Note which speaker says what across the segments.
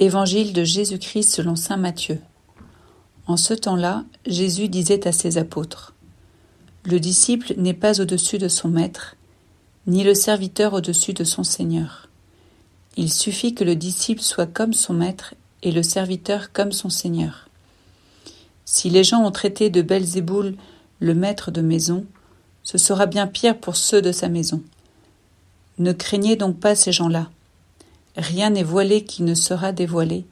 Speaker 1: Évangile de Jésus-Christ selon saint Matthieu. En ce temps-là, Jésus disait à ses apôtres : Le disciple n'est pas au-dessus de son maître, ni le serviteur au-dessus de son Seigneur. Il suffit que le disciple soit comme son maître et le serviteur comme son Seigneur. Si les gens ont traité de Belzéboul le maître de maison, ce sera bien pire pour ceux de sa maison. Ne craignez donc pas ces gens-là. Rien n'est voilé qui ne sera dévoilé,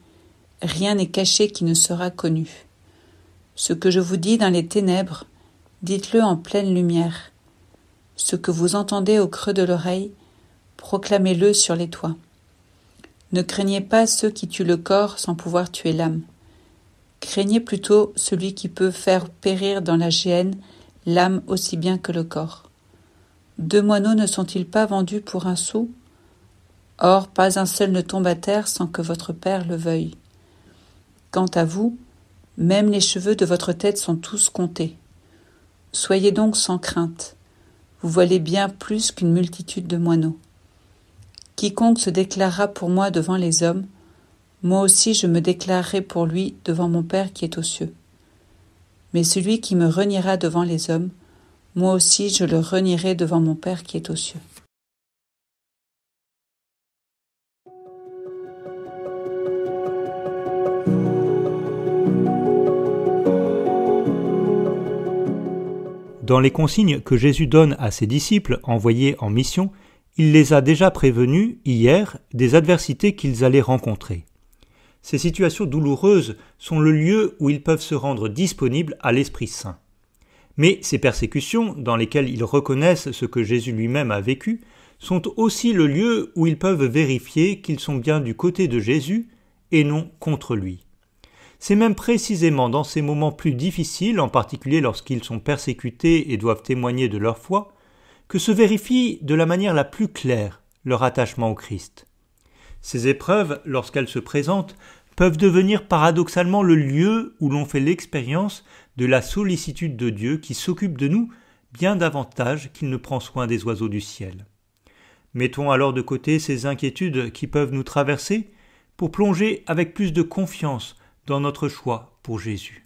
Speaker 1: rien n'est caché qui ne sera connu. Ce que je vous dis dans les ténèbres, dites-le en pleine lumière. Ce que vous entendez au creux de l'oreille, proclamez-le sur les toits. Ne craignez pas ceux qui tuent le corps sans pouvoir tuer l'âme. Craignez plutôt celui qui peut faire périr dans la géhenne l'âme aussi bien que le corps. 2 moineaux ne sont-ils pas vendus pour 1 sou ? Or, pas un seul ne tombe à terre sans que votre Père le veuille. Quant à vous, même les cheveux de votre tête sont tous comptés. Soyez donc sans crainte. Vous valez bien plus qu'une multitude de moineaux. Quiconque se déclarera pour moi devant les hommes, moi aussi je me déclarerai pour lui devant mon Père qui est aux cieux. Mais celui qui me reniera devant les hommes, moi aussi je le renierai devant mon Père qui est aux cieux.
Speaker 2: Dans les consignes que Jésus donne à ses disciples envoyés en mission, il les a déjà prévenus, hier, des adversités qu'ils allaient rencontrer. Ces situations douloureuses sont le lieu où ils peuvent se rendre disponibles à l'Esprit Saint. Mais ces persécutions, dans lesquelles ils reconnaissent ce que Jésus lui-même a vécu, sont aussi le lieu où ils peuvent vérifier qu'ils sont bien du côté de Jésus et non contre lui. C'est même précisément dans ces moments plus difficiles, en particulier lorsqu'ils sont persécutés et doivent témoigner de leur foi, que se vérifie de la manière la plus claire leur attachement au Christ. Ces épreuves, lorsqu'elles se présentent, peuvent devenir paradoxalement le lieu où l'on fait l'expérience de la sollicitude de Dieu qui s'occupe de nous bien davantage qu'il ne prend soin des oiseaux du ciel. Mettons alors de côté ces inquiétudes qui peuvent nous traverser pour plonger avec plus de confiance dans notre choix pour Jésus.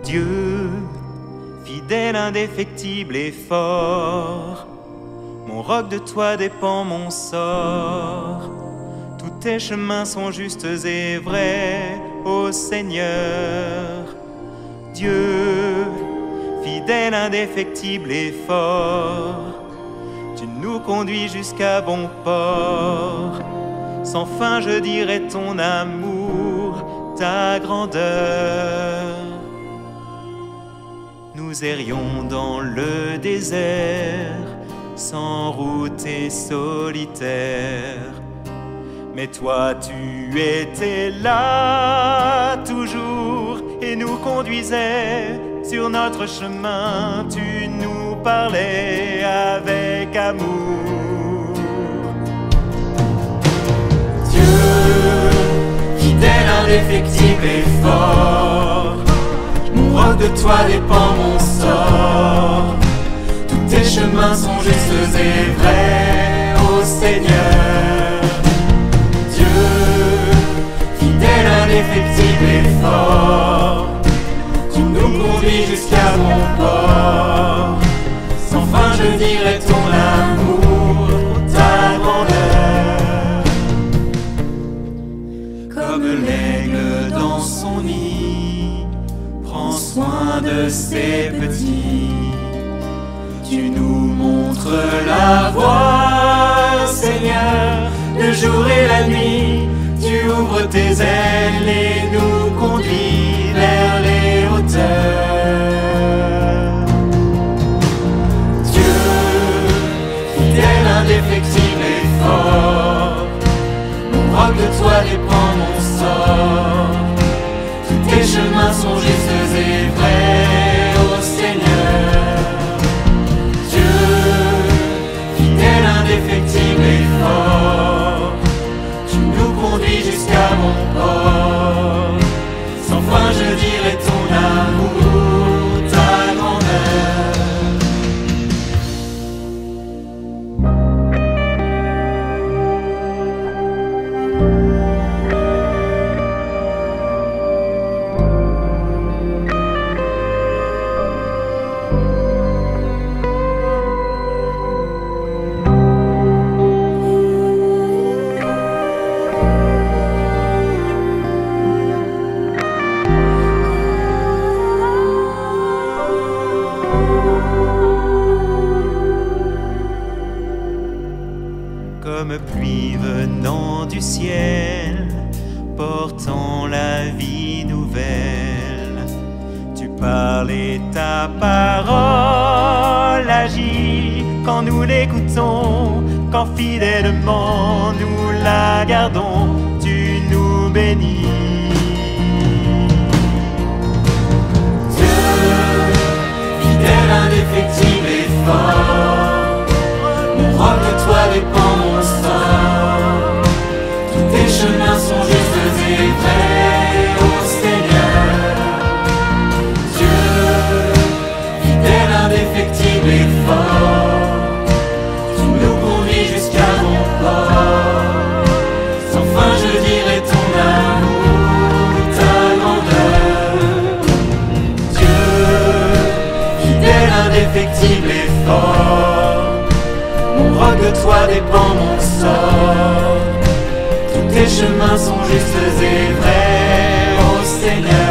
Speaker 3: Dieu, fidèle, indéfectible et fort, mon roc, de toi dépend mon sort. Tous tes chemins sont justes et vrais, ô Seigneur. Dieu, fidèle, indéfectible et fort, tu nous conduis jusqu'à bon port. Sans fin je dirai ton amour, ta grandeur. Nous errions dans le désert, sans route et solitaire. Mais toi tu étais là toujours et nous conduisais sur notre chemin. Tu nous parlais avec amour. Dieu, fidèle, indéfectible et fort, mon roc, de toi dépend mon sort. Tous tes chemins sont justes et vrais, ô Seigneur. Dieu, fidèle, indéfectible et fort, tu nous conduis jusqu'à mon port. Sans fin je dirai ton amour, ta grandeur. Comme l'aigle dans son nid prend soin de ses petits, tu nous montres la voie, Seigneur, le jour et la nuit. Tu ouvres tes ailes et nous conduis vers les hauteurs. Dieu, fidèle, indéfectible et fort, de toi dépend mon sort. Tous tes chemins sont justes et vrais, ô Seigneur. Dieu, fidèle, indéfectible et fort, tu nous conduis jusqu'à bon port. Sans fin je dirai ton amour, ta grandeur. Comme pluie venant du ciel, portant la vie nouvelle, tu parles et ta parole agit quand nous l'écoutons, quand fidèlement nous la gardons, tu nous bénis. Dieu, fidèle, indéfectible et fort, mon roc de toi dépend mon sort. Tous tes chemins sont justes et vrais, ô Seigneur. Dieu, fidèle, indéfectible et fort, tu nous conduis jusqu'à bon port. Sans fin je dirai ton amour, ta grandeur. Dieu, fidèle, indéfectible et fort, mon roc de toi dépend mon sort. Tous tes chemins sont justes et vrais, ô Seigneur.